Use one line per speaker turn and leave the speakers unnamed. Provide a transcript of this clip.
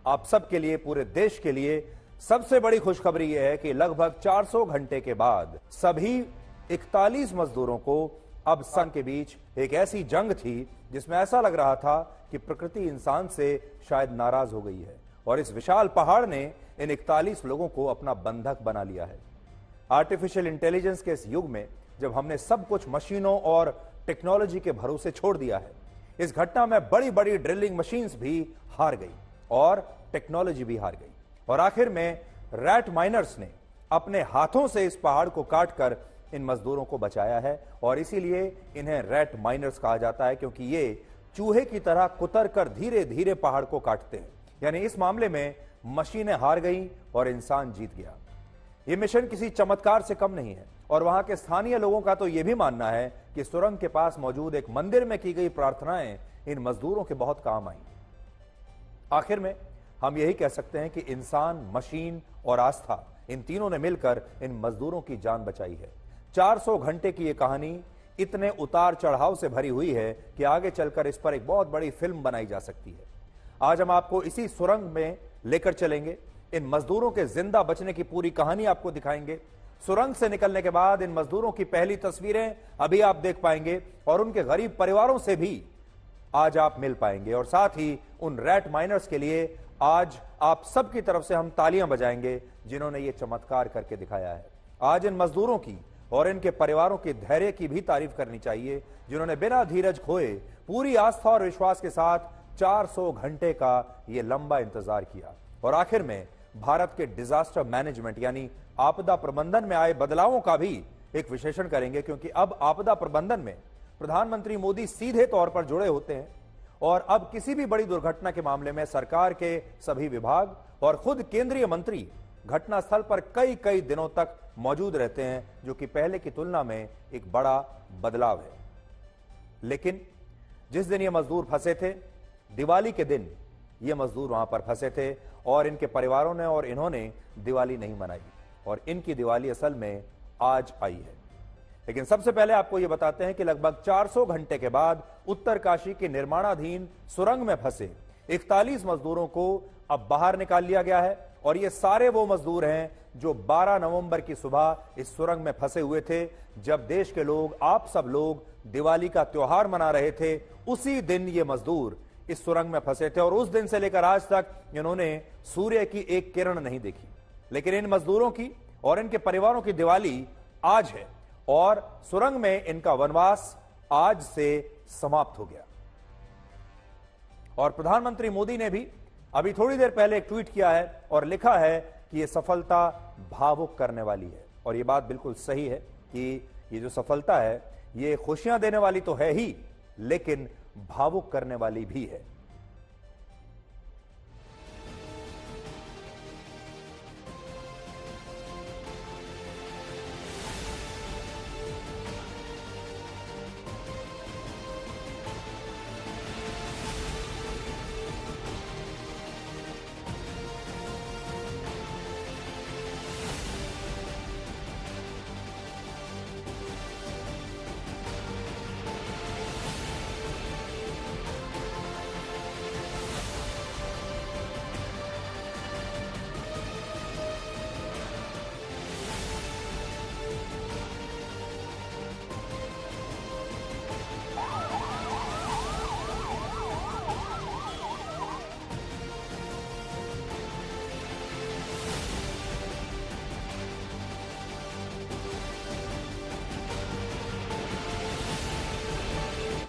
आप सबके लिए, पूरे देश के लिए सबसे बड़ी खुशखबरी यह है कि लगभग 400 घंटे के बाद सभी 41 मजदूरों को अब संघ के बीच एक ऐसी जंग थी जिसमें ऐसा लग रहा था कि प्रकृति इंसान से शायद नाराज हो गई है और इस विशाल पहाड़ ने इन 41 लोगों को अपना बंधक बना लिया है। आर्टिफिशियल इंटेलिजेंस के इस युग में जब हमने सब कुछ मशीनों और टेक्नोलॉजी के भरोसे छोड़ दिया है, इस घटना में बड़ी बड़ी ड्रिलिंग मशीन्स भी हार गई और टेक्नोलॉजी भी हार गई और आखिर में रैट माइनर्स ने अपने हाथों से इस पहाड़ को काटकर इन मजदूरों को बचाया है और इसीलिए इन्हें रैट माइनर्स कहा जाता है, क्योंकि ये चूहे की तरह कुतर कर धीरे धीरे पहाड़ को काटते हैं। यानी इस मामले में मशीनें हार गई और इंसान जीत गया। यह मिशन किसी चमत्कार से कम नहीं है और वहां के स्थानीय लोगों का तो यह भी मानना है कि सुरंग के पास मौजूद एक मंदिर में की गई प्रार्थनाएं इन मजदूरों के बहुत काम आई। आखिर में हम यही कह सकते हैं कि इंसान, मशीन और आस्था, इन तीनों ने मिलकर इन मजदूरों की जान बचाई है। 400 घंटे की यह कहानी इतने उतार चढ़ाव से भरी हुई है कि आगे चलकर इस पर एक बहुत बड़ी फिल्म बनाई जा सकती है। आज हम आपको इसी सुरंग में लेकर चलेंगे, इन मजदूरों के जिंदा बचने की पूरी कहानी आपको दिखाएंगे। सुरंग से निकलने के बाद इन मजदूरों की पहली तस्वीरें अभी आप देख पाएंगे और उनके गरीब परिवारों से भी आज आप मिल पाएंगे और साथ ही उन रैट माइनर्स के लिए आज आप सबकी तरफ से हम तालियां बजाएंगे जिन्होंने ये चमत्कार करके दिखाया है। आज इन मजदूरों की और इनके परिवारों के धैर्य की भी तारीफ करनी चाहिए, जिन्होंने बिना धीरज खोए पूरी आस्था और विश्वास के साथ 400 घंटे का यह लंबा इंतजार किया और आखिर में भारत के डिजास्टर मैनेजमेंट यानी आपदा प्रबंधन में आए बदलावों का भी एक विश्लेषण करेंगे, क्योंकि अब आपदा प्रबंधन में प्रधानमंत्री मोदी सीधे तौर पर जुड़े होते हैं और अब किसी भी बड़ी दुर्घटना के मामले में सरकार के सभी विभाग और खुद केंद्रीय मंत्री घटनास्थल पर कई कई दिनों तक मौजूद रहते हैं, जो कि पहले की तुलना में एक बड़ा बदलाव है। लेकिन जिस दिन ये मजदूर फंसे थे, दिवाली के दिन ये मजदूर वहां पर फंसे थे और इनके परिवारों ने और इन्होंने दिवाली नहीं मनाई और इनकी दिवाली असल में आज आई है। लेकिन सबसे पहले आपको यह बताते हैं कि लगभग 400 घंटे के बाद उत्तरकाशी के निर्माणाधीन सुरंग में फंसे 41 मजदूरों को अब बाहर निकाल लिया गया है और ये सारे वो मजदूर हैं जो 12 नवंबर की सुबह इस सुरंग में फंसे हुए थे, जब देश के लोग, आप सब लोग दिवाली का त्योहार मना रहे थे। उसी दिन ये मजदूर इस सुरंग में फंसे थे और उस दिन से लेकर आज तक इन्होंने सूर्य की एक किरण नहीं देखी। लेकिन इन मजदूरों की और इनके परिवारों की दिवाली आज है और सुरंग में इनका वनवास आज से समाप्त हो गया। और प्रधानमंत्री मोदी ने भी अभी थोड़ी देर पहले एक ट्वीट किया है और लिखा है कि यह सफलता भावुक करने वाली है और यह बात बिल्कुल सही है कि ये जो सफलता है ये खुशियां देने वाली तो है ही, लेकिन भावुक करने वाली भी है।